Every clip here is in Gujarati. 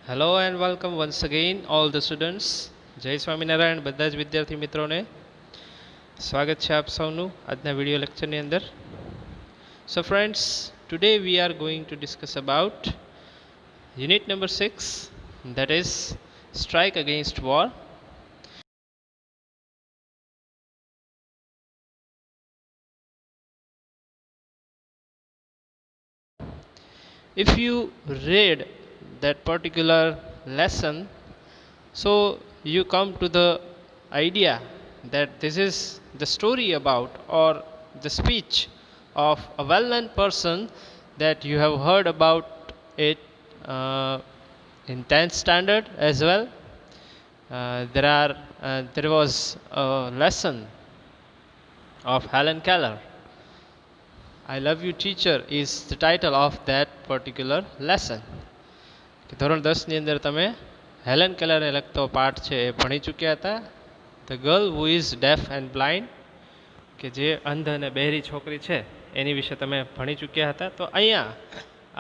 Hello and welcome once again all the students. જય સ્વામિનારાયણ. બધા જ વિદ્યાર્થી મિત્રોને સ્વાગત છે આપ સૌનું આજના વિડીયો લેક્ચરની અંદર. So friends, today we are going to discuss about unit number 6, that is strike against war. If you read that particular lesson, so you come to the idea that this is the story about or the speech of a well-known person that you have heard about it in 10th standard as well. There was a lesson of Helen Keller. I love you teacher is the title of that particular lesson. ધોરણ 10ની અંદર તમે હેલન કેલરને લગતો પાઠ છે એ ભણી ચૂક્યા હતા. The girl who is deaf and blind, કે જે અંધ અને બહેરી છોકરી છે એની વિશે તમે ભણી ચૂક્યા હતા. તો અહીંયા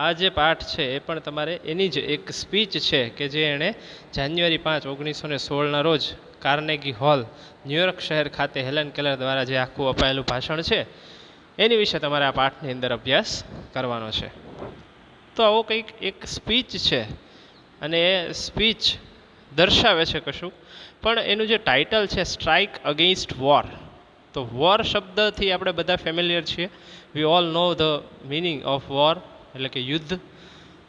આ જે પાઠ છે એ પણ તમારે એની જ એક સ્પીચ છે કે જે એણે જાન્યુઆરી 5, 1916ના રોજ કાર્નેગી હોલ, ન્યુયોર્ક શહેર ખાતે હેલન કેલર દ્વારા જે આખું અપાયેલું ભાષણ છે એની વિશે તમારે આ પાઠની અંદર અભ્યાસ કરવાનો છે. તો આવો કંઈક એક સ્પીચ છે અને એ સ્પીચ દર્શાવે છે કશું, પણ એનું જે ટાઇટલ છે સ્ટ્રાઇક અગેન્સ્ટ વોર. તો વોર શબ્દથી આપણે બધા ફેમિલિયર છીએ. We all know the meaning of war, એટલે કે યુદ્ધ.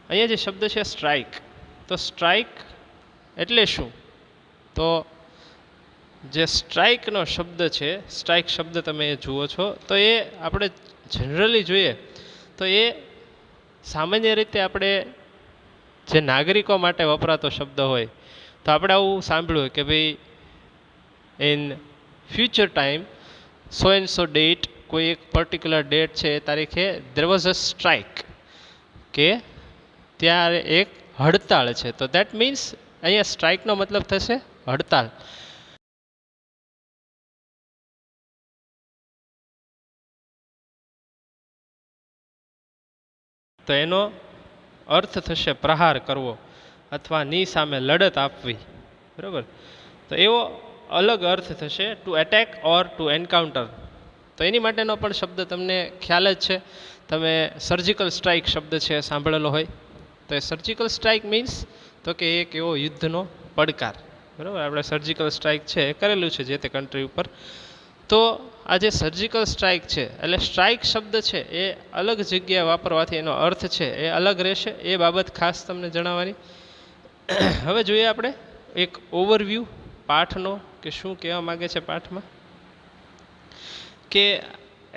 અહીંયા જે શબ્દ છે સ્ટ્રાઇક, તો સ્ટ્રાઇક એટલે શું? તો જે સ્ટ્રાઇકનો શબ્દ છે, સ્ટ્રાઇક શબ્દ તમે જુઓ છો, તો એ આપણે જનરલી જોઈએ તો એ સામાન્ય રીતે આપણે જે નાગરિકો માટે વપરાતો શબ્દ હોય તો આપણે આવું સાંભળ્યું હોય કે ભાઈ in future time so and so date, કોઈ એક પર્ટિક્યુલર ડેટ છે એ તારીખે દેર વોઝ અ સ્ટ્રાઇક, કે ત્યારે એક હડતાળ છે. તો દેટ મીન્સ અહીંયા સ્ટ્રાઇકનો મતલબ થશે હડતાળ. તો એનો અર્થ થશે પ્રહાર કરવો અથવા ની સામે લડત આપવી, બરાબર? તો એવો અલગ અર્થ થશે ટુ એટેક ઓર ટુ એન્કાઉન્ટર. તો એની માટેનો પણ શબ્દ તમને ખ્યાલ જ છે. તમે સર્જિકલ સ્ટ્રાઇક શબ્દ છે સાંભળેલો હોય. તો એ સર્જિકલ સ્ટ્રાઇક મીન્સ તો કે એક એવો યુદ્ધનો પડકાર, બરાબર? આપણે સર્જિકલ સ્ટ્રાઇક છે એ કરેલું છે જે તે કન્ટ્રી ઉપર. તો આ જે સર્જિકલ સ્ટ્રાઇક છે, એટલે સ્ટ્રાઇક શબ્દ છે એ અલગ જગ્યાએ વાપરવાથી એનો અર્થ છે એ અલગ રહેશે. એ બાબત ખાસ તમને જણાવવાની. હવે જોઈએ આપણે એક ઓવરવ્યૂ પાઠનો, કે શું કહેવા માગે છે પાઠમાં, કે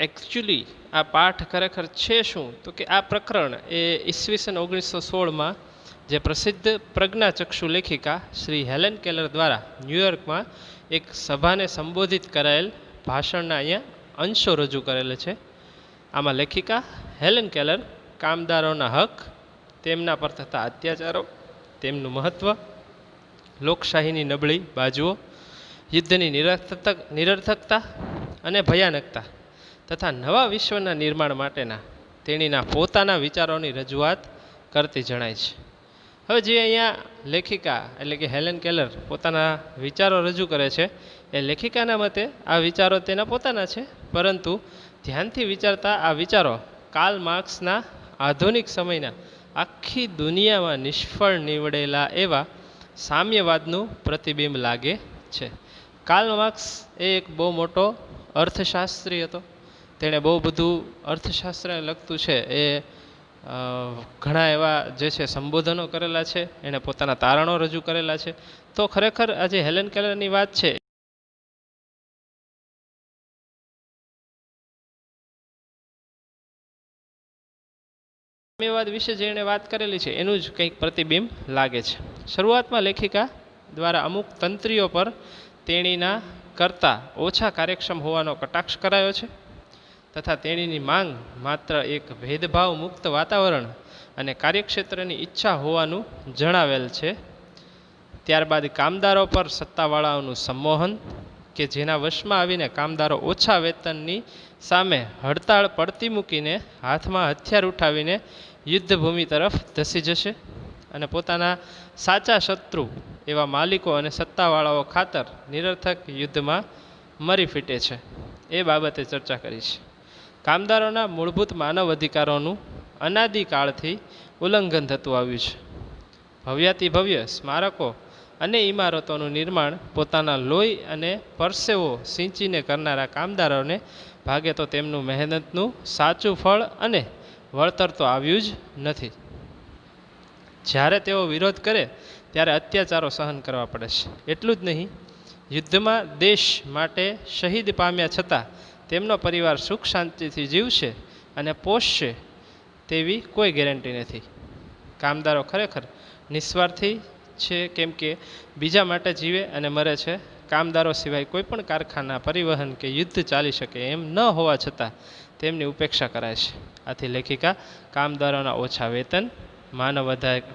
એકચ્યુઅલી આ પાઠ ખરેખર છે શું? તો કે આ પ્રકરણ એ ઈસવીસન 1916માં જે પ્રસિદ્ધ પ્રજ્ઞાચક્ષુ લેખિકા શ્રી હેલન કેલર દ્વારા ન્યુયોર્કમાં એક સભાને સંબોધિત કરાયેલ ભાષણના અહીંયા અંશો રજૂ કરેલા છે. આમાં લેખિકા હેલન કેલર કામદારોના હક, તેમના પર થતા અત્યાચારો, તેમનું મહત્ત્વ, લોકશાહીની નબળી બાજુઓ, યુદ્ધની નિરર્થકતા અને ભયાનકતા તથા નવા વિશ્વના નિર્માણ માટેના તેણીના પોતાના વિચારોની રજૂઆત કરતી જણાય છે. હવે જે અહીંયા લેખિકા એટલે કે હેલન કેલર પોતાના વિચારો રજૂ કરે છે, એ લેખિકાના મતે આ વિચારો તેના પોતાના છે, પરંતુ ધ્યાનથી વિચારતા આ વિચારો કાર્લ માર્ક્સના આધુનિક સમયના આખી દુનિયામાં નિષ્ફળ નીવડેલા એવા સામ્યવાદનું પ્રતિબિંબ લાગે છે. કાર્લ માર્ક્સ એ એક બહુ મોટો અર્થશાસ્ત્રી હતો. તેણે બહુ બધું અર્થશાસ્ત્રને લગતું છે એ ઘણા એવા જે છે સંબોધનો કરેલા છે, એણે પોતાના તારણો રજૂ કરેલા છે. તો ખરેખર આ જે હેલન કેલરની વાત છે સામ્યવાદ વિશે જે એણે વાત કરેલી છે એનું જ કંઈક પ્રતિબિંબ લાગે છે. શરૂઆતમાં લેખિકા દ્વારા અમુક તંત્રીઓ પર તેણીના કરતાં ઓછા કાર્યક્ષમ હોવાનો કટાક્ષ કરાયો છે તથા તેણીની માંગ માત્ર એક ભેદભાવ મુક્ત વાતાવરણ અને કાર્યક્ષેત્રની ઈચ્છા હોવાનું જણાવેલ છે. ત્યારબાદ કામદારો પર સત્તાવાળાઓનું સંમોહન, કે જેના વશમાં આવીને કામદારો ઓછા વેતનની સામે હડતાળ પડતી મૂકીને હાથમાં હથિયાર ઉઠાવીને યુદ્ધભૂમિ તરફ ધસી જશે. અને પોતાના સાચા શત્રુ એવા માલિકો અને સત્તાવાળાઓ ખાતર નિરર્થક યુદ્ધમાં મરી ફીટે છે, એ બાબતે ચર્ચા કરી છે. કામદારોના મૂળભૂત માનવ અધિકારોનું અનાદિકાળથી ઉલ્લંઘન થતું આવ્યું છે. ભવ્યાતિભવ્ય સ્મારકો અને ઇમારતોનું નિર્માણ પોતાના લોહી અને પરસેવો સિંચીને કરનારા કામદારોને ભાગે તો તેમનું મહેનતનું સાચું ફળ અને વળતર તો આવ્યું જ નથી. જ્યારે તેઓ વિરોધ કરે ત્યારે અત્યાચારો સહન કરવા પડે છે. એટલું જ નહીં, યુદ્ધમાં દેશ માટે શહીદ પામ્યા છતાં તેમનો પરિવાર સુખ શાંતિથી જીવશે અને પોષશે તેવી કોઈ ગેરંટી નથી. કામદારો ખરેખર નિસ્વાર્થી છે, કેમ કે બીજા માટે જીવે અને મરે છે. કામદારો સિવાય કોઈ પણ કારખાના, પરિવહન કે યુદ્ધ ચાલી શકે એમ ન હોવા છતાં તેમની ઉપેક્ષા કરાય છે. આથી લેખિકા કામદારોના ઓછા વેતન,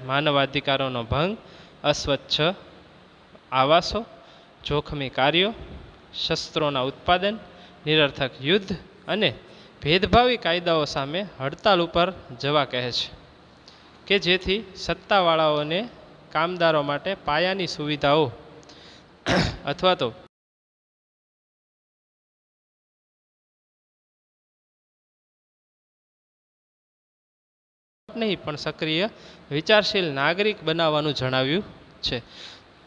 માનવાધિકારોનો ભંગ, અસ્વચ્છ આવાસો, જોખમી કાર્યો, શસ્ત્રોના ઉત્પાદન, નિરર્થક યુદ્ધ અને ભેદભાવી કાયદાઓ સામે હડતાલ ઉપર જવા કહે છે, કે જેથી સત્તાવાળાઓને કામદારો માટે પાયાની સુવિધાઓ અથવા તો નહીં પણ સક્રિય વિચારશીલ નાગરિક બનાવવાનું જણાવ્યું છે.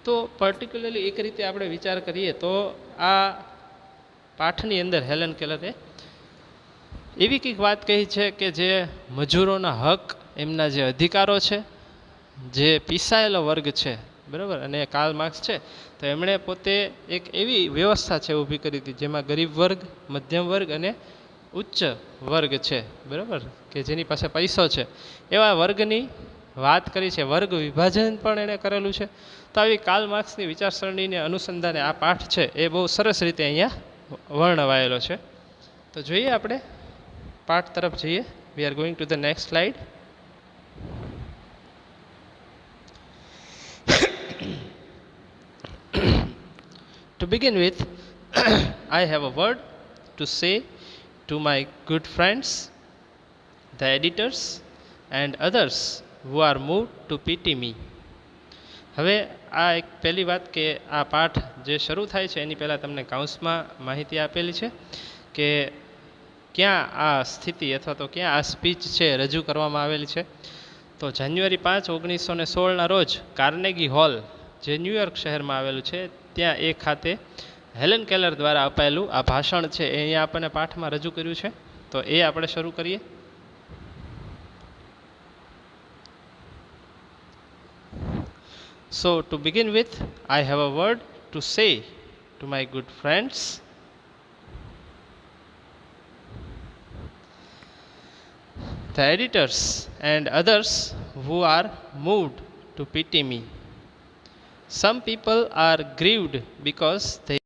તો પર્ટિક્યુલરલી એક રીતે આપણે વિચાર કરીએ તો આ પાઠની અંદર હેલન કેલરે એવી કંઈક વાત કહી છે કે જે મજૂરોના હક, એમના જે અધિકારો છે, જે પીસાયેલો વર્ગ છે, બરાબર, અને કાર્લ માર્ક્સ છે, તો એમણે પોતે એક એવી વ્યવસ્થા છે ઊભી કરી હતી જેમાં ગરીબ વર્ગ, મધ્યમ વર્ગ અને ઉચ્ચ વર્ગ છે, બરાબર, કે જેની પાસે પૈસો છે, એવા વર્ગની વાત કરી છે. વર્ગ વિભાજન પણ એણે કરેલું છે. તો આવી કાર્લ માર્ક્સની વિચારસરણીને અનુસંધાને આ પાઠ છે એ બહુ સરસ રીતે અહીંયા વર્ણવાયેલો છે. તો જોઈએ આપણે પાઠ તરફ જઈએ. વી are going to the next slide. To begin with, I have a word to say to my good friends, the editors and others who are moved to pity me. હવે આ એક પહેલી વાત કે આ પાઠ જે શરૂ થાય છે એની પહેલાં તમને કાઉન્સમાં માહિતી આપેલી છે કે ક્યાં આ સ્થિતિ અથવા તો ક્યાં આ સ્પીચ છે રજૂ કરવામાં આવેલી છે. તો જાન્યુઆરી 5, 1916ના રોજ કાર્નેગી હોલ, જે ન્યૂયોર્ક શહેરમાં આવેલું છે, ત્યાં એ ખાતે હેલન કેલર દ્વારા અપાયેલું આ ભાષણ છે એ અહીંયા આપણને પાઠમાં રજૂ કર્યું છે. તો એ આપણે શરૂ કરીએ. So to begin with, I have a word to say to my good friends, the editors and others who are moved to pity me. Some people are grieved because they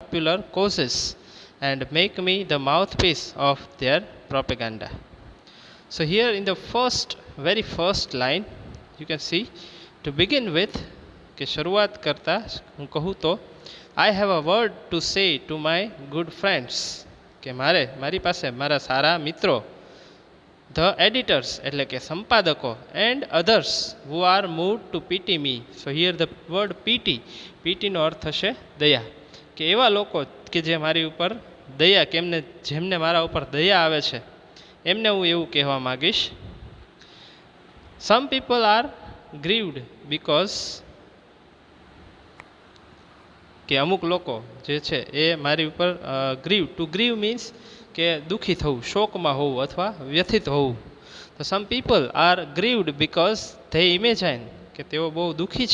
popular causes and make me the mouthpiece of their propaganda. So here in the very first line, you can see, to begin with, કે શરૂઆત કરતા હું કહું તો I have a word to say to my good friends, કે મારી પાસે મારા સારા મિત્રો, the editors એટલે કે સંપાદકો, and others who are moved to pity me. So here the word pity, નો અર્થ થશે દયા, કે એવા લોકો કે જે મારી ઉપર દયા, જેમને મારા ઉપર દયા આવે છે એમને હું એવું કહેવા માગીશ. Some people are grieved because, કે અમુક લોકો જે છે એ મારી ઉપર ટુ ગ્રીવ મીન્સ કે દુઃખી થવું, શોકમાં હોવું અથવા વ્યથિત હોવું. તો some people are grieved because they imagine, કે તેઓ બહુ દુઃખી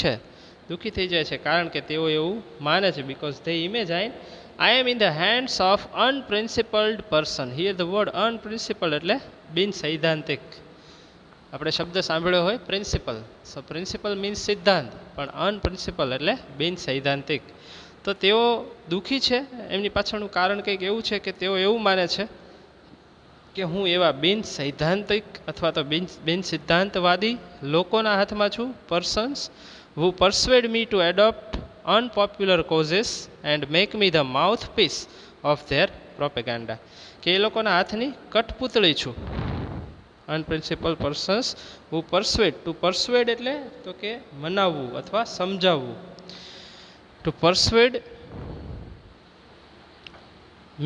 થઈ જાય છે કારણ કે તેઓ એવું માને છે, because they imagine I am in the hands of unprincipled person. Here the word unprincipled એટલે બિન સૈદ્ધાંતિક. આપણે શબ્દ સાંભળ્યો હોય પ્રિન્સિપલ. સો પ્રિન્સિપલ મીન્સ સિદ્ધાંત, પણ અનપ્રિન્સિપલ એટલે બિન સૈદ્ધાંતિક. તો તેઓ દુઃખી છે. એમની પાછળનું કારણ કંઈક એવું છે કે તેઓ એવું માને છે કે હું એવા બિન સૈદ્ધાંતિક અથવા તો બિન સિદ્ધાંતવાદી લોકોના હાથમાં છું, persons who persuade me to adopt unpopular causes and make me the mouthpiece of their પ્રોપેગાન્ડા, કે એ લોકોના હાથની કઠપૂતળી છું. અનપ્રિન્સિપલ પર્સન્સ હુ પરસ્વેડ. ટુ પરસ્વેડ એટલે તો કે મનાવવું અથવા સમજાવવું. ટુ પરસ્વેડ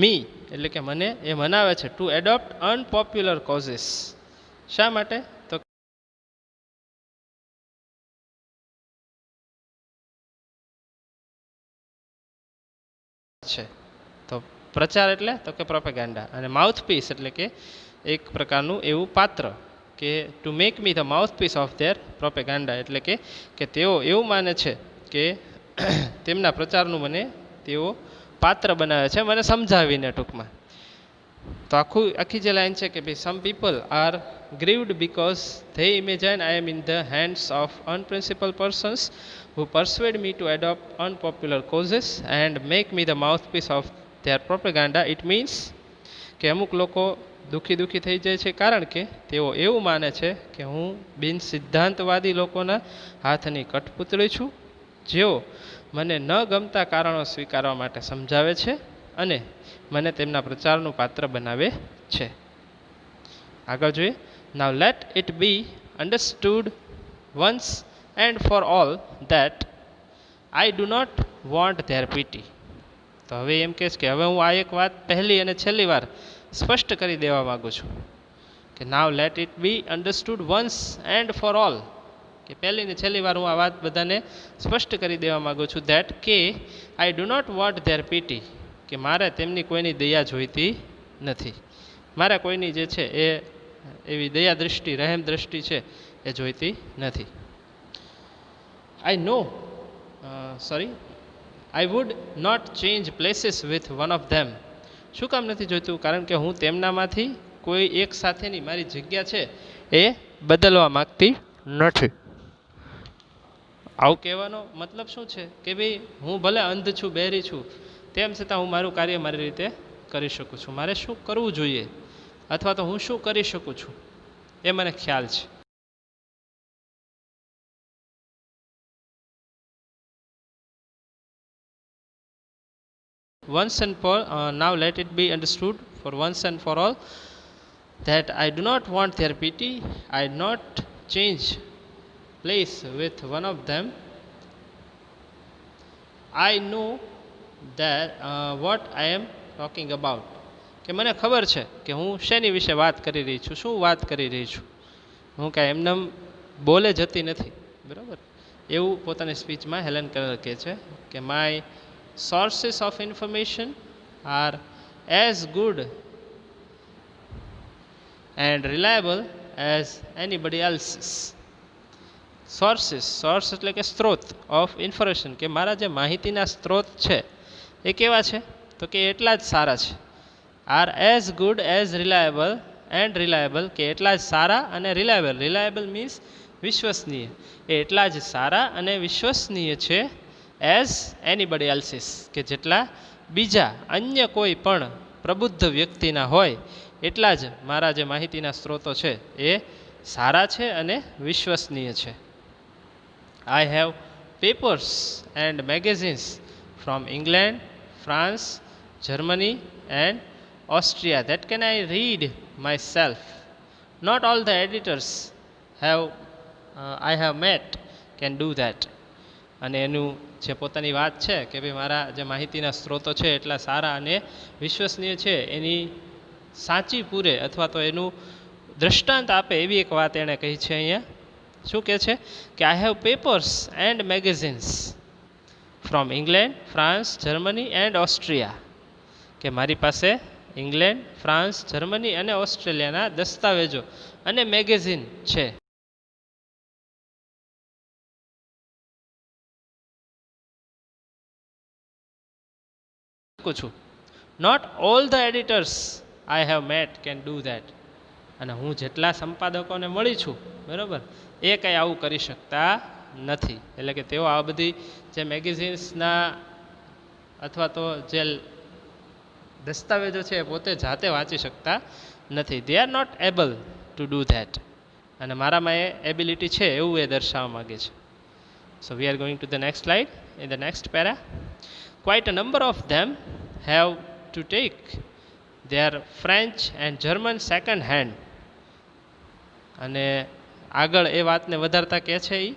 મી એટલે કે મને એ મનાવે છે. To adopt unpopular causes. શા માટે? તો છે તો પ્રચાર એટલે તો કે પ્રોપેગાન્ડા. અને માઉથપીસ એટલે કે એક પ્રકારનું એવું પાત્ર કે to make me the mouthpiece of their propaganda, એટલે કે તેઓ એવું માને છે કે તેમના પ્રચારનું મને તેઓ પાત્ર બનાવે છે, મને સમજાવીને ટૂંકમાં. તો આખી જે લાઈન છે કે ભાઈ some people are grieved because they imagine I am in the hands of unprincipled persons who persuade me to adopt unpopular causes and make me the mouthpiece of their propaganda. It means કે અમુક લોકો દુઃખી થઈ જાય છે કારણ કે તેઓ એવું માને છે કે હું બિન સિદ્ધાંતવાદી લોકોના હાથની કઠપૂતળી છું, જેઓ મને ન ગમતા કારણો સ્વીકારવા માટે સમજાવે છે અને મને તેમના પ્રચારનું પાત્ર બનાવે છે. આગળ જોઈએ. Now let it be understood once and for all that I do not want their pity. તો હવે એમ કહે છે કે હવે હું આ એક વાત પહેલી અને છેલ્લી વાર સ્પષ્ટ કરી દેવા માગું છું કે નાવ let it be understood once and for all, કે પહેલી ને છેલ્લી વાર હું આ વાત બધાને સ્પષ્ટ કરી દેવા માગું છું દેટ કે I do not want their pity, કે મારે તેમની કોઈની દયા જોઈતી નથી. મારે કોઈની જે છે એ એવી દયા દૃષ્ટિ, રહેમ દૃષ્ટિ છે એ જોઈતી નથી. I know, I would not change places with one of them. શું કામ નથી જોઈતું? કારણ કે હું તેમનામાંથી કોઈ એક સાથેની મારી જગ્યા છે એ બદલવા માગતી નથી. આવું કહેવાનો મતલબ શું છે કે ભાઈ હું ભલે અંધ છું, બહેરી છું, તેમ છતાં હું મારું કાર્ય મારી રીતે કરી શકું છું. મારે શું કરવું જોઈએ અથવા તો હું શું કરી શકું છું એ મને ખ્યાલ છે. Once and for now let it be understood for once and for all that I do not want their pity. I do not change place with one of them. I know that what I am talking about. કે મને ખબર છે કે હું શેની વિશે વાત કરી રહી છું, શું વાત કરી રહી છું. હું કાંઈ એમને બોલે જતી નથી, બરાબર. એવું પોતાની સ્પીચમાં હેલેન કેલર કહે છે કે my sources of information are as good and reliable as anybody else's. Source એટલે કે સ્ત્રોત ઓફ ઇન્ફોર્મેશન, કે મારા જે માહિતીના સ્ત્રોત છે એ કેવા છે તો કે એટલા જ સારા છે. Are as good as reliable and reliable, કે એટલા જ સારા અને રિલાયબલ. રિલાયબલ મીન્સ વિશ્વસનીય. એ એટલા જ સારા અને વિશ્વસનીય છે એઝ એનીબડી એલ્સિસ, કે જેટલા બીજા અન્ય કોઈ પણ પ્રબુદ્ધ વ્યક્તિના હોય એટલા જ મારા જે માહિતીના સ્ત્રોતો છે એ સારા છે અને વિશ્વસનીય છે. I have papers and magazines from England, France, Germany and Austria that can I read myself. Not all the editors I have met can do that. અને એનું જે પોતાની વાત છે કે ભાઈ મારા જે માહિતીના સ્ત્રોતો છે એટલા સારા અને વિશ્વસનીય છે, એની સાચી પૂરે અથવા તો એનું દૃષ્ટાંત આપે એવી એક વાત એણે કહી છે અહીંયા. શું કહે છે કે I have papers and magazines from England, France, Germany and Austria, કે મારી પાસે ઇંગ્લેન્ડ, ફ્રાન્સ, જર્મની અને ઓસ્ટ્રેલિયાના દસ્તાવેજો અને મેગેઝિન છે. છું. Not all the editors I have met can do that. અને હું જેટલા સંપાદકોને મળી છું, બરાબર, એ કંઈ આવું કરી શકતા નથી. એટલે કે તેઓ આ બધી જે મેગેઝિન્સના અથવા તો જે દસ્તાવેજો છે એ પોતે જાતે વાંચી શકતા નથી. They are not able to do that. અને મારામાં એ એબિલિટી છે એવું એ દર્શાવવા માગે છે. So we are going to the next slide. In the next para, quite a number of them have to take their French and German second hand. અને આગળ એ વાતને વધારતા કહે છે એ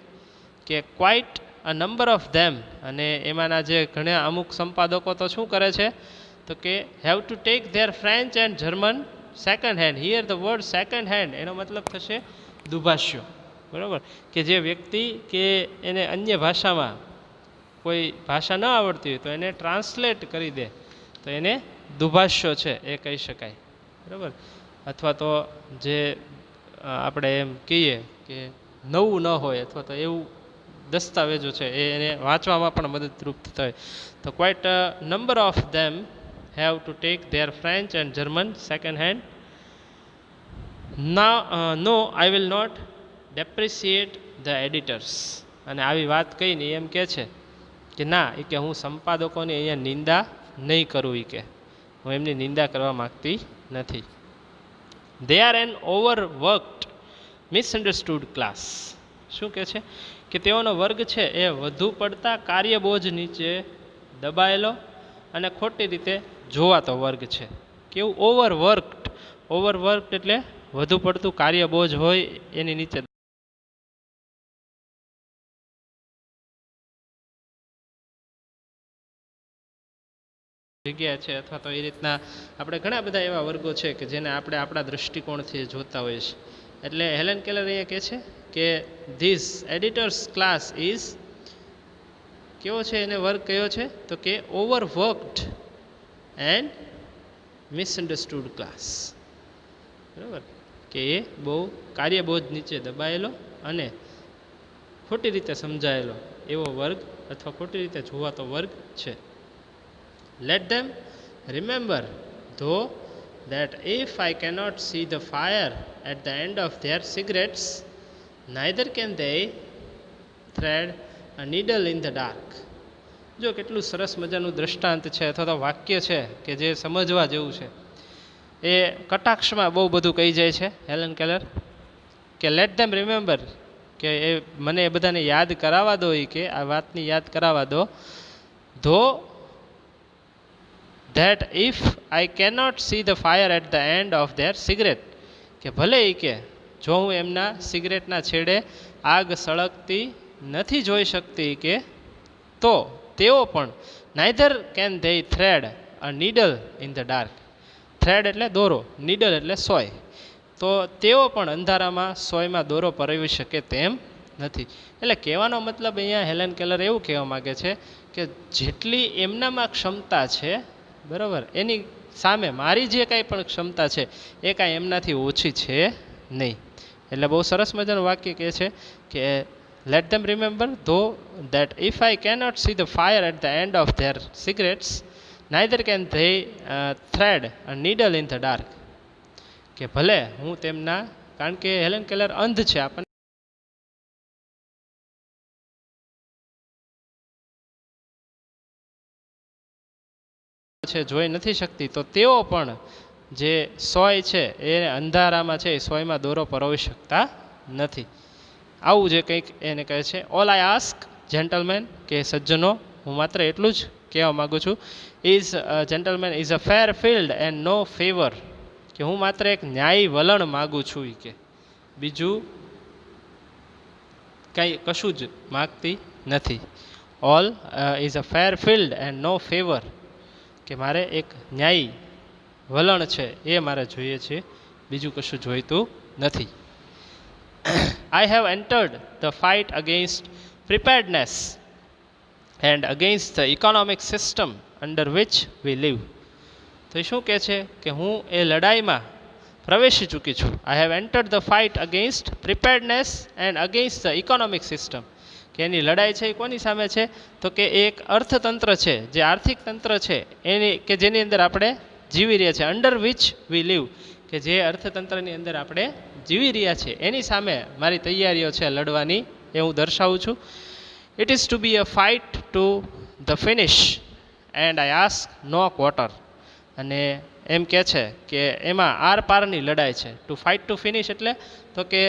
કે ક્વાઇટ અ નંબર ઓફ ધેમ, અને એમાંના જે ઘણા અમુક સંપાદકો તો શું કરે છે તો કે have to take their French and German second hand. Here the word second hand એનો મતલબ થશે દુભાષ્યો, બરાબર, કે જે વ્યક્તિ કે એને અન્ય ભાષામાં કોઈ ભાષા ન આવડતી હોય તો એને ટ્રાન્સલેટ કરી દે તો એને દુભાષ્યો છે એ કહી શકાય, બરાબર. અથવા તો જે આપણે એમ કહીએ કે નવું ન હોય અથવા તો એવું દસ્તાવેજો છે એ એને વાંચવામાં પણ મદદરૂપ થતા હોય. તો quite a number of them have to take their French and German second hand. No I will not depreciate the editors. અને આવી વાત કહીને એમ કહે છે કે ના, એ કે હું સંપાદકોની અહીંયા નિંદા નહીં કરું, એ કે હું એમની નિંદા કરવા માગતી નથી. They are an overworked misunderstood class. શું કહે છે કે તેઓનો વર્ગ છે એ વધુ પડતા કાર્યબોજ નીચે દબાયેલો અને ખોટી રીતે જોવાતો વર્ગ છે. કેવું? ઓવરવર્કડ. ઓવરવર્કડ એટલે વધુ પડતું કાર્યબોજ હોય એની નીચે જગ્યા છે, અથવા તો એ રીતના આપણે ઘણા બધા એવા વર્ગો છે કે જેને આપણે આપણા દૃષ્ટિકોણથી જોતા હોઈએ છીએ. એટલે હેલેન કેલર અહીંયા કહે છે કે ધીસ એડિટર્સ ક્લાસ ઇઝ કેવો છે, એને વર્ગ કયો છે તો કે ઓવરવર્કડ એન્ડ મિસઅન્ડરસ્ટુડ ક્લાસ, બરાબર, કે એ બહુ કાર્યબોજ નીચે દબાયેલો અને ખોટી રીતે સમજાયેલો એવો વર્ગ અથવા ખોટી રીતે જોવાતો વર્ગ છે. Let them remember, though, that if I cannot see the fire at the end of their cigarettes, neither can they thread a needle in the dark. જો કેટલું સરસ મજાનું દ્રષ્ટાંત છે અથવા તો વાક્ય છે કે જે સમજવા જેવું છે. એ કટાક્ષમાં બહુ બધું કહી જાય છે હેલન કેલર કે લેટ ધેમ રિમેમ્બર, કે એ મને એ બધાને યાદ કરાવવા દો, એ કે આ વાતની યાદ કરાવવા દો. ધો that if I cannot see the fire at the end of their cigarette, કે ભલે એ કે જો હું એમના સિગરેટના છેડે આગ સળગતી નથી જોઈ શકતી કે તો તેઓ પણ neither can they thread a needle in the dark. Thread એટલે દોરો, નીડલ એટલે સોય. તો તેઓ પણ અંધારામાં સોયમાં દોરો પરવી શકે તેમ નથી. એટલે કહેવાનો મતલબ અહીંયા હેલેન કેલર એવું કહેવા માગે છે કે જેટલી એમનામાં ક્ષમતા છે, બરાબર, એની સામે મારી જે કાંઈ પણ ક્ષમતા છે એ કાંઈ એમનાથી ઓછી છે નહીં. એટલે બહુ સરસ મજાનું વાક્ય કહે છે કે let them remember though that if I cannot see the fire at the end of their cigarettes neither can they thread a needle in the dark. કે ભલે હું તેમના, કારણ કે હેલેન કેલર અંધ છે, આપણને છે જોઈ નથી શકતી, તો તેઓ પણ જે સોય છે એ અંધારામાં છે એ સોયમાં દોરો પરોવી શકતા નથી. આવું જે કંઈક એને કહે છે. ઓલ આઈ આસ્ક જેન્ટલમેન, કે સજ્જનો હું માત્ર એટલું જ કહેવા માગું છું, is gentleman is a fair field and no favour, કે હું માત્ર એક ન્યાયી વલણ માગું છું, એ કે બીજું કંઈ કશું જ માગતી નથી. All is a fair field and no favour, કે મારે એક ન્યાયી વલણ છે એ મારે જોઈએ છે, બીજું કશું જોઈતું નથી. I have entered the fight against preparedness and against the economic system under which we live. તો એ શું કહે છે કે હું એ લડાઈમાં પ્રવેશી ચૂકી છું. આઈ have entered the fight against preparedness and against the economic system, કે એની લડાઈ છે એ કોની સામે છે તો કે એક અર્થતંત્ર છે, જે આર્થિક તંત્ર છે એની, કે જેની અંદર આપણે જીવી રહ્યા છીએ. અંડર વિચ વી લીવ, કે જે અર્થતંત્રની અંદર આપણે જીવી રહ્યા છીએ એની સામે મારી તૈયારીઓ છે લડવાની, એ હું દર્શાવું છું. It is to be a fight to the finish and I ask no quarter. અને એમ કહે છે કે એમાં આર પારની લડાઈ છે. ટુ ફાઇટ ટુ ફિનિશ એટલે તો કે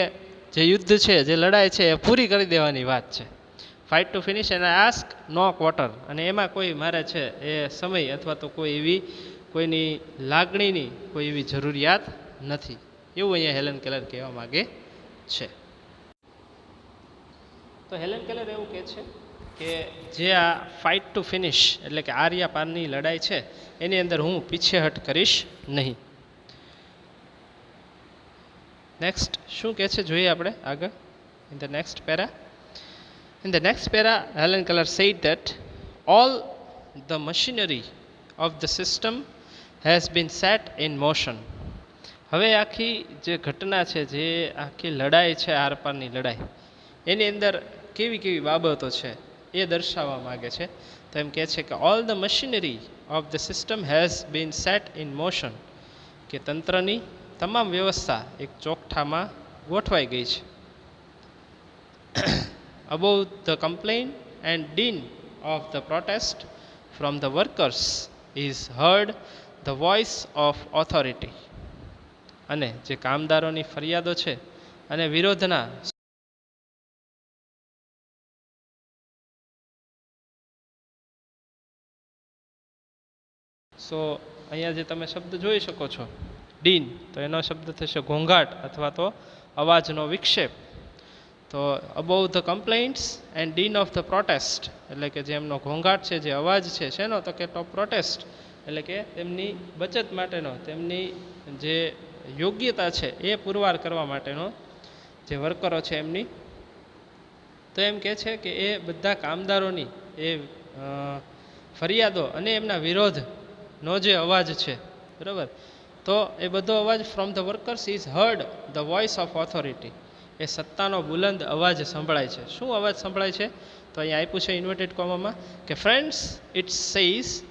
જે યુદ્ધ છે, જે લડાઈ છે એ પૂરી કરી દેવાની વાત છે. Fight to finish and I ask no quarter, અને એમાં કોઈ મારે છે એ સમય અથવા તો કોઈ એવી કોઈની લાગણીની કોઈ એવી જરૂરિયાત નથી, એવું અહીંયા હેલન કેલર કહેવા માગે છે. તો હેલન કેલર એવું કહે છે કે જે આ ફાઇટ ટુ ફિનિશ એટલે કે આર્યા પારની લડાઈ છે એની અંદર હું પીછેહટ કરીશ નહીં. નેક્સ્ટ શું કહે છે જોઈએ આપણે આગળ. In the next para Helen Keller said that all the machinery of the system has been set in motion. હવે આખી જે ઘટના છે, જે આખી લડાઈ છે આરપારની લડાઈ, એની અંદર કેવી કેવી બાબતો છે એ દર્શાવવા માગે છે. તો એમ કહે છે કે all the machinery of the system has been set in motion, કે તંત્રની તમામ વ્યવસ્થા એક ચોકઠામાં ગોઠવાઈ ગઈ છે. Above the complaint and din of the protest from the workers is heard the voice of authority. અને જે કામદારોની ફરિયાદો છે અને વિરોધના અહીંયા જે તમે શબ્દ જોઈ શકો છો ડીન, તો એનો શબ્દ થશે ઘોંઘાટ અથવા તો અવાજનો વિક્ષેપ. તો above the complaints and dean of the protest એટલે કે જે એમનો ઘોંઘાટ છે, જે અવાજ છે શેનો, તો કે ટોપ પ્રોટેસ્ટ એટલે કે તેમની બચત માટેનો, તેમની જે યોગ્યતા છે એ પુરવાર કરવા માટેનો જે વર્કરો છે એમની. તો એમ કહે છે કે એ બધા કામદારોની એ ફરિયાદો અને એમના વિરોધનો જે અવાજ છે, બરાબર, તો એ બધો અવાજ from the workers is heard the voice of authority, એ સત્તાનો બુલંદ અવાજ સંભળાય છે. શું અવાજ સંભળાય છે? તો અહીંયા આપ્યું છે ઇન્વર્ટેડ કોમામાં કે ફ્રેન્ડ્સ ઇટ સેઇઝ,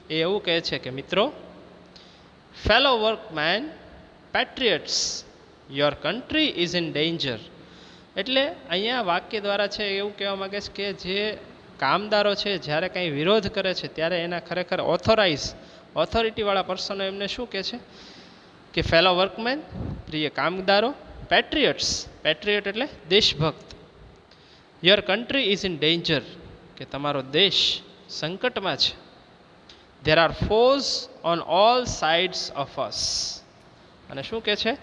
એ એવું કહે છે કે મિત્રો, fellow workmen, patriots, your country is in danger. એટલે અહીંયા વાક્ય દ્વારા છે એવું કહેવા માગે છે કે જે કામદારો છે જ્યારે કંઈ વિરોધ કરે છે ત્યારે એના ખરેખર ઓથોરિટીવાળા પર્સનો એમને શું કહે છે કે ફેલો વર્કમેન, પ્રિય કામદારો, પેટ્રિયટ્સ, પેટ્રિયટ એટલે દેશભક્ત, your country is in danger, કે તમારો દેશ સંકટમાં છે. There are foes on all sides of us. અને શું કહે છે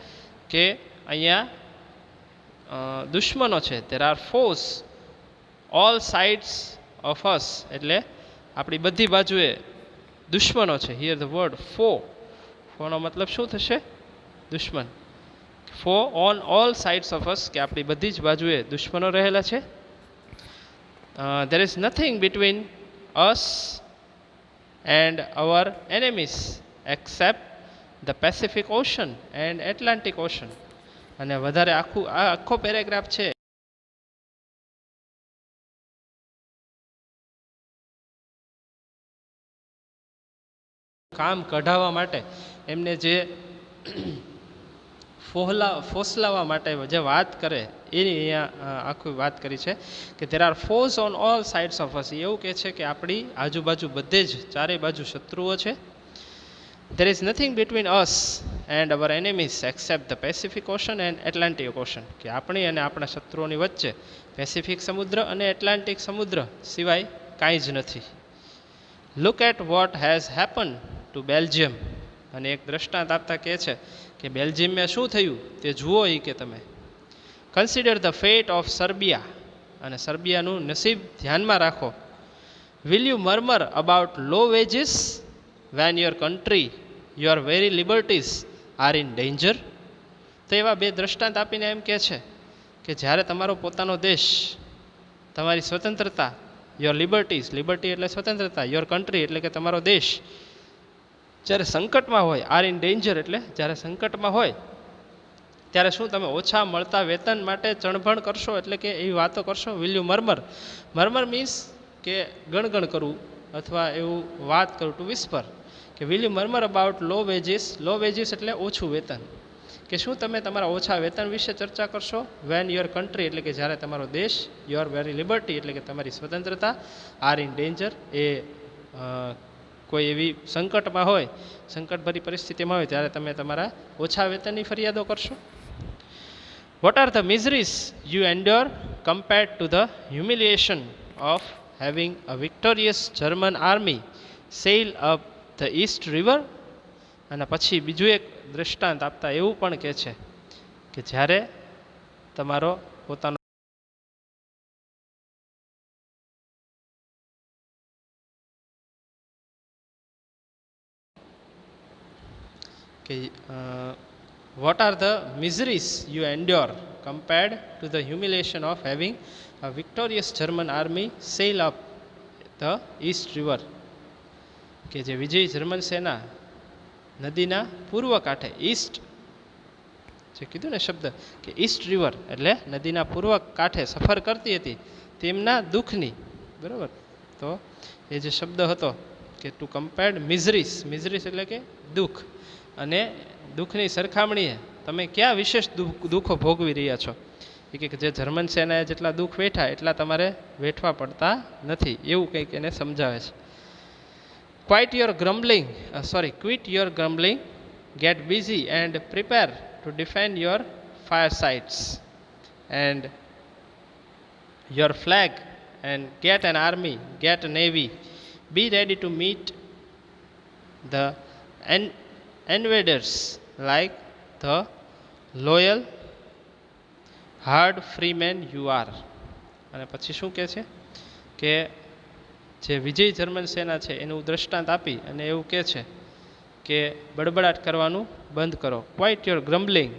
કે અહીંયા દુશ્મનો છે. There are foes all sides of us એટલે આપણી બધી બાજુએ દુશ્મનો છે. હિયર ધ વર્ડ ફો, ફોનો મતલબ શું થશે? દુશ્મન. Foe on all sides of us, કે આપણી બધી જ બાજુએ દુશ્મનો રહેલા છે. there is nothing between us and our enemies except the Pacific Ocean and Atlantic Ocean. અને વધારે આખો પેરેગ્રાફ છે કામ કઢાવવા માટે એમને જે ફોસલાવવા માટે જે વાત કરે એની અહીંયા આખી વાત કરી છે કે there are foes on all sides of અસ. એવું કહે છે કે આપણી આજુબાજુ બધે જ ચારે બાજુ શત્રુઓ છે. There is nothing between us and hour enemies accept the Pacific ocean and Atlantic ocean, કે આપણી અને આપણા શત્રુઓની વચ્ચે પેસિફિક સમુદ્ર અને એટલાન્ટિક સમુદ્ર સિવાય કાંઈ જ નથી. Look at what has happen to Belgium. અને એક દ્રષ્ટાંત આપતા કહે છે કે બેલ્જિયમમાં શું થયું તે જુઓ એ કે તમે. Consider the fate of Serbia. અને સર્બિયાનું નસીબ ધ્યાનમાં રાખો. Will you murmur about low wages when your country, your very liberties are in danger. તો એવા બે દ્રષ્ટાંત આપીને એમ કહે છે કે જ્યારે તમારો પોતાનો દેશ, તમારી સ્વતંત્રતા, યોર લિબર્ટીઝ, લિબર્ટી એટલે સ્વતંત્રતા, યોર કન્ટ્રી એટલે કે તમારો દેશ જ્યારે સંકટમાં હોય, આર ઇન ડેન્જર એટલે જ્યારે સંકટમાં હોય ત્યારે શું તમે ઓછા મળતા વેતન માટે ચણભણ કરશો, એટલે કે એવી વાતો કરશો? Will you murmur. Murmur means કે ગણગણ કરવું અથવા એવું વાત કરું, ટુ વિસ્પર. કે will you murmur about low wages. Low wages એટલે ઓછું વેતન. કે શું તમે તમારા ઓછા વેતન વિશે ચર્ચા કરશો? વેન યોર કન્ટ્રી એટલે કે જ્યારે તમારો દેશ, યોર વેરી લિબર્ટી એટલે કે તમારી સ્વતંત્રતા, આર ઇન ડેન્જર એ કોઈ એવી સંકટમાં હોય, સંકટભરી પરિસ્થિતિમાં હોય ત્યારે તમે તમારા ઓછા વેતનની ફરિયાદો કરશો? What are the miseries you endure compared to the humiliation of having a victorious German army sail up the East River. અને પછી બીજું એક દૃષ્ટાંત આપતા એવું પણ કહે છે કે જ્યારે તમારો પોતાનો કે what are the miseries you endure compared to the humiliation of having a victorious German army sail up the East River? કે જે વિજયી જર્મન સેના નદીના પૂર્વ કાંઠે, ઈસ્ટ જે કીધું ને શબ્દ કે ઈસ્ટ રિવર એટલે નદીના પૂર્વ કાંઠે સફર કરતી હતી તેમના દુઃખની, બરાબર. તો એ જે શબ્દ હતો કે ટુ કમ્પેર્ડ મિઝરીસ, મિઝરીસ એટલે કે દુઃખ, અને દુઃખની સરખામણીએ તમે ક્યાં વિશેષ દુઃખો ભોગવી રહ્યા છો. એ કે જે જર્મન સેનાએ જેટલા દુઃખ વેઠા એટલા તમારે વેઠવા પડતા નથી, એવું કંઈક એને સમજાવે છે. Quit your grumbling, get busy and prepare to defend your firesides and your flag, and get an army, get a navy, be ready to meet the invaders like the loyal hard free men you are. અને પછી શું કહે છે કે જે વિજયી જર્મન સેના છે એનું દ્રષ્ટાંત આપી અને એવું કહે છે કે બડબડાટ કરવાનું બંધ કરો. ક્વાઇટ યોર ગ્રમ્બલિંગ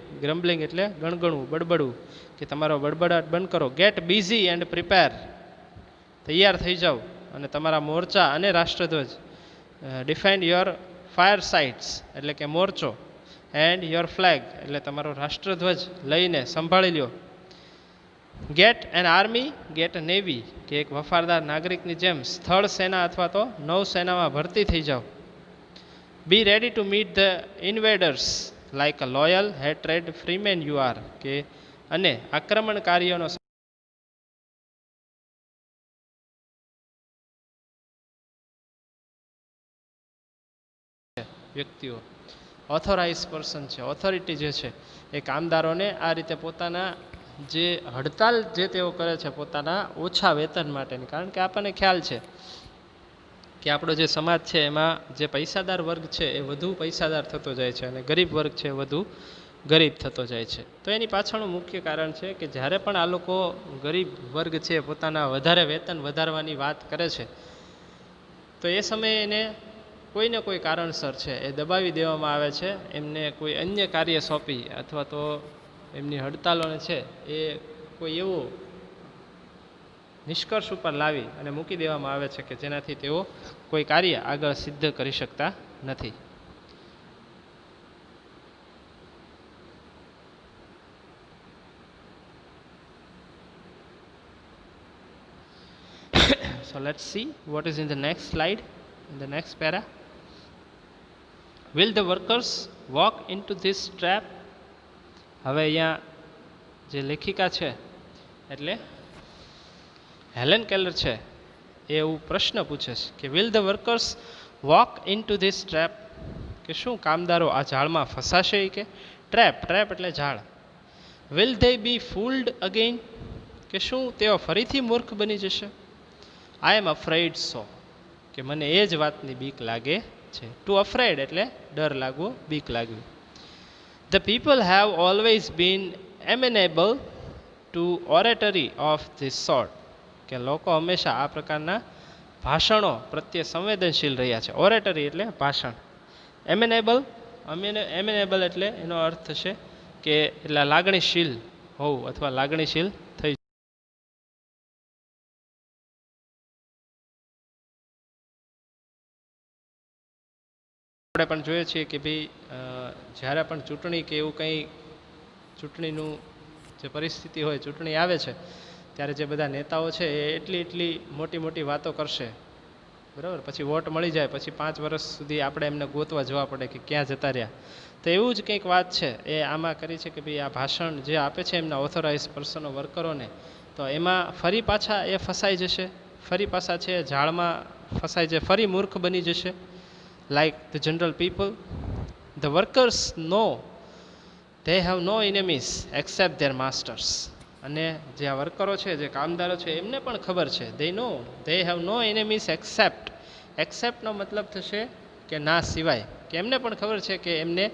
એટલે ગણગણવું, બડબડવું, કે તમારો બડબડાટ બંધ કરો. ગેટ બિઝી એન્ડ પ્રિપેર, તૈયાર થઈ જાઓ અને તમારા મોરચા અને રાષ્ટ્રધ્વજ. ડિફેન્ડ યોર ફાયર સાઇટ્સ એટલે કે મોરચો, એન્ડ યોર ફ્લેગ એટલે તમારો રાષ્ટ્રધ્વજ લઈને સંભાળી લ્યો. Get an army, get a navy, કે એક વફાદાર નાગરિકની જેમ સ્થળ સેના અથવા તો નૌસેનામાં ભરતી થઈ જાઓ. Be ready to meet the invaders like a loyal hatred freeman you are, કે અને આક્રમણકારીઓનો વ્યક્તિઓ, ઓથોરાઇઝ પર્સન છે, ઓથોરિટી જે છે એ કામદારોને આ રીતે પોતાના જે હડતાલ જે તેઓ કરે છે પોતાના ઓછા વેતન માટેની, કારણ કે આપણને ખ્યાલ છે કે આપણો જે સમાજ છે એમાં જે પૈસાદાર વર્ગ છે એ વધુ પૈસાદાર થતો જાય છે અને ગરીબ વર્ગ છે વધુ ગરીબ થતો જાય છે. તો એની પાછળનું મુખ્ય કારણ છે કે જ્યારે પણ આ લોકો ગરીબ વર્ગ છે પોતાના વધારે વેતન વધારવાની વાત કરે છે તો એ સમયે એને કોઈને કોઈ કારણસર છે એ દબાવી દેવામાં આવે છે, એમને કોઈ અન્ય કાર્ય સોંપી અથવા તો એમની હડતાલોને છે એ કોઈ એવો નિષ્કર્ષ ઉપર લાવી અને મૂકી દેવામાં આવે છે કે જેનાથી તેઓ કોઈ કાર્ય આગળ સિદ્ધ કરી શકતા નથી. So let's see what is in the next slide, in the next para. Will the workers walk into this trap? હવે અહીંયા જે લેખિકા છે એટલે હેલેન કેલર છે એ એવું પ્રશ્ન પૂછે છે કે will the workers walk in two this trap, કે શું કામદારો આ જાળમાં ફસાશે? કે ટ્રેપ એટલે જાળ. વિલ ધે બી ફૂલ્ડ અગેઇન, કે શું તેઓ ફરીથી મૂર્ખ બની જશે? આઈ એમ અફ્રેડ સો, કે મને એ જ વાતની બીક લાગે છે. ટુ અફ્રેડ એટલે ડર લાગવો, બીક લાગવી. The people have always been amenable to oratory of this sort, કે લોકો હંમેશા આ પ્રકારના ભાષણો પ્રત્યે સંવેદનશીલ રહ્યા છે. ઓરેટરી એટલે ભાષણ. એમેનેબલ એટલે એનો અર્થ છે કે એટલે લાગણીશીલ હોવું અથવા લાગણીશીલ થઈ. આપણે પણ જોઈએ છીએ કે ભાઈ જ્યારે પણ ચૂંટણી કે એવું કંઈ ચૂંટણીનું જે પરિસ્થિતિ હોય, ચૂંટણી આવે છે ત્યારે જે બધા નેતાઓ છે એ એટલી મોટી મોટી વાતો કરશે, બરાબર. પછી વોટ મળી જાય પછી 5 વર્ષ સુધી આપણે એમને ગોતવા જવા પડે કે ક્યાં જતા રહ્યા. તો એવું જ કંઈક વાત છે એ આમાં કરી છે કે ભાઈ આ ભાષણ જે આપે છે એમના ઓથોરાઇઝ પર્સનો, વર્કરોને, તો એમાં ફરી પાછા એ ફસાઈ જશે, ફરી પાછા છે જાળમાં ફસાઈ જાય, ફરી મૂર્ખ બની જશે. Like the general people, the workers know they have no enemies except their masters. અને જે આ વર્કરો છે, જે કામદારો છે, એમને પણ ખબર છે they know they have no enemies except નો મતલબ થશે કે ના સિવાય, કે એમને પણ ખબર છે કે એમને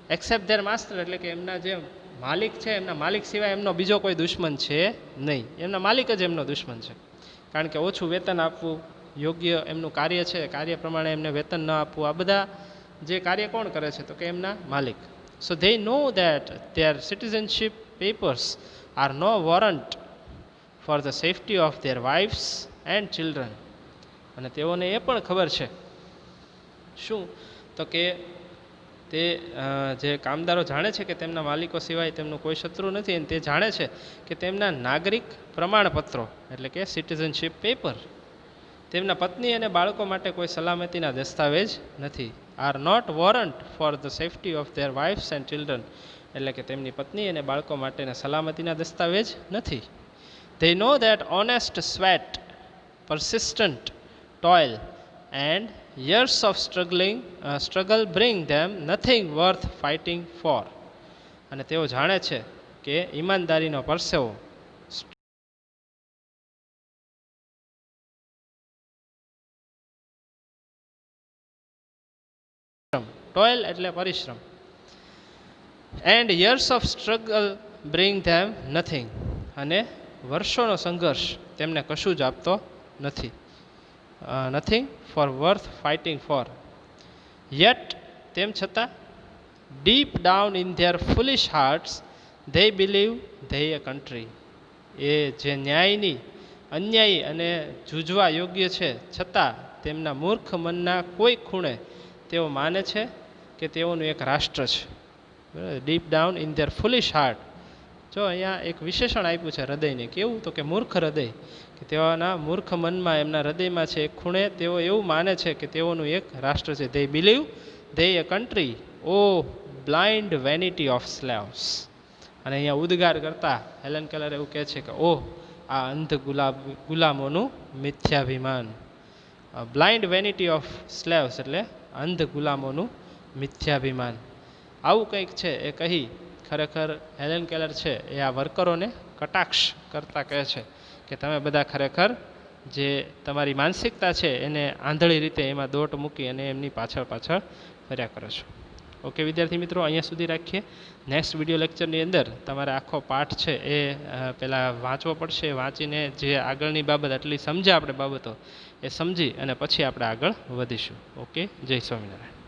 એક્સેપ્ટ ધેર માસ્ટર, એટલે કે એમના જે માલિક છે એમના માલિક સિવાય એમનો બીજો કોઈ દુશ્મન છે નહીં, એમના માલિક જ એમનો દુશ્મન છે. કારણ કે ઓછું વેતન આપવું, યોગ્ય એમનું કાર્ય છે કાર્ય પ્રમાણે એમને વેતન ન આપવું, આ બધા જે કાર્ય કોણ કરે છે તો કે એમના માલિક. સો they know that their citizenship papers are no warrant for the safety of their wives and children. અને તેઓને એ પણ ખબર છે શું તો કે તે જે કામદારો જાણે છે કે તેમના માલિકો સિવાય તેમનું કોઈ શત્રુ નથી, અને તે જાણે છે કે તેમના નાગરિક પ્રમાણપત્રો એટલે કે સિટીઝનશીપ પેપર તેમના પત્ની અને બાળકો માટે કોઈ સલામતીના દસ્તાવેજ નથી. Are not warrant for the safety of their wives and children, એટલે કે તેમની પત્ની અને બાળકો માટેના સલામતીના દસ્તાવેજ નથી. They know that honest sweat, persistent toil and years of struggle bring them nothing worth fighting for. અને તેઓ જાણે છે કે ઈમાનદારીનો પરસેવો, ટોયલ એટલે પરિશ્રમ, and years of struggle bring them nothing, અને વર્ષોનો સંઘર્ષ તેમને કશું જ આપતો નથી. Nothing for worth fighting for. Yet તેમ છતાં deep down in their foolish hearts they believe they a country. એ જે ન્યાયની અન્યાયી અને જૂજવા યોગ્ય છે છતાં તેમના મૂર્ખ મનના કોઈ ખૂણે તેઓ માને છે કે તેઓનું એક રાષ્ટ્ર છે. Deep down in their ફુલિશ heart. જો અહીંયા એક વિશેષણ આપ્યું છે હૃદયને, કેવું તો કે મૂર્ખ હૃદય, કે તેઓના મૂર્ખ મનમાં એમના હૃદયમાં છે એક ખૂણે તેઓ એવું માને છે કે તેઓનું એક રાષ્ટ્ર છે. They believe they a country of blind vanity of slaves. અને અહીંયા ઉદ્ગાર કરતા હેલન કેલર એવું કહે છે કે ઓહ આ અંધ ગુલામોનું મિથ્યાભિમાન. બ્લાઇન્ડ વેનિટી ઓફ સ્લેવ્સ એટલે અંધ ગુલામોનું મિથ્યાભિમાન. આવું કંઈક છે એ કહી ખરેખર હેલન કેલર છે એ આ વર્કરોને કટાક્ષ કરતા કહે છે કે તમે બધા ખરેખર જે તમારી માનસિકતા છે એને આંધળી રીતે એમાં દોટ મૂકી અને એમની પાછળ ફર્યા કરો છો. ઓકે વિદ્યાર્થી મિત્રો, અહીંયા સુધી રાખીએ. નેક્સ્ટ વિડીયો લેક્ચરની અંદર તમારે આખો પાઠ છે એ પહેલાં વાંચવો પડશે. વાંચીને જે આગળની બાબત આટલી સમજ્યા આપણે બાબતો એ સમજી અને પછી આપણે આગળ વધીશું. ઓકે, જય સ્વામિનારાયણ.